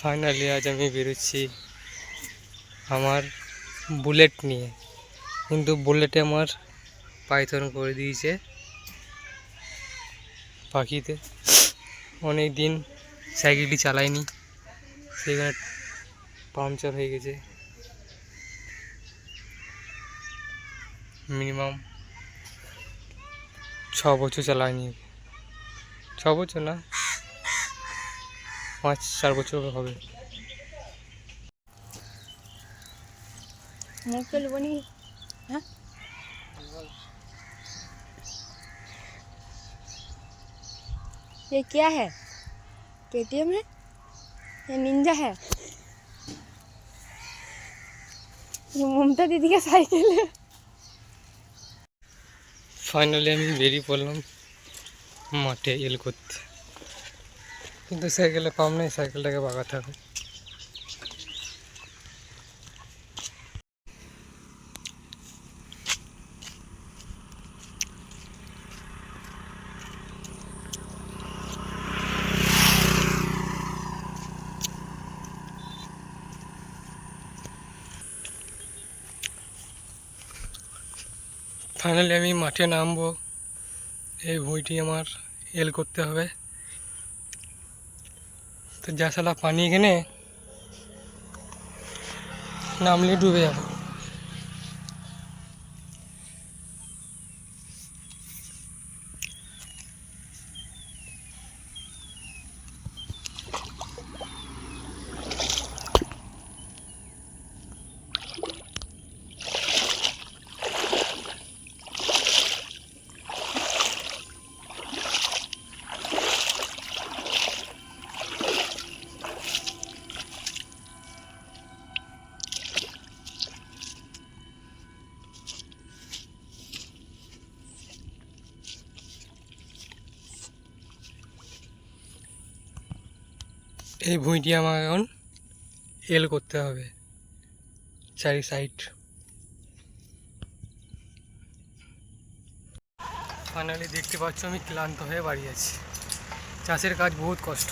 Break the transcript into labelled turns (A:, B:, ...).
A: Finally আজ আমি বেরোচ্ছি আমার বুলেট নিয়ে, কিন্তু বুলেটে আমার পাইথন করে দিয়েছে পাখিতে। অনেক দিন সাইকেলটি চালাইনি, সেখানে পাংচার হয়ে গেছে। মিনিমাম 6 বছর চালাইনি, 6 বছর না 5-4 বছর হবে।
B: हाँ? ये क्या है? KTM है? ये निंजा है? ये ममता दीदी का साइकिल है।
A: ফাইনালি আমি বেরিয়ে পড়লাম মাঠে এল করতে, কিন্তু সাইকেলে পাম নেই, সাইকেলটাকে বাগাতে হবে। ফাইনালি আমি মাঠে নামবো। এই ভুঁইটি আমার এল করতে হবে। তো যা শালা পানি এখানে নামলে ডুবে যাবে। এই ভুঁইটি আমার এখন এল করতে হবে চারি সাইড। ফাইনালি দেখতে পাচ্ছ আমি ক্লান্ত হয়ে বাড়ি আছি। চাষের কাজ বহুত কষ্ট।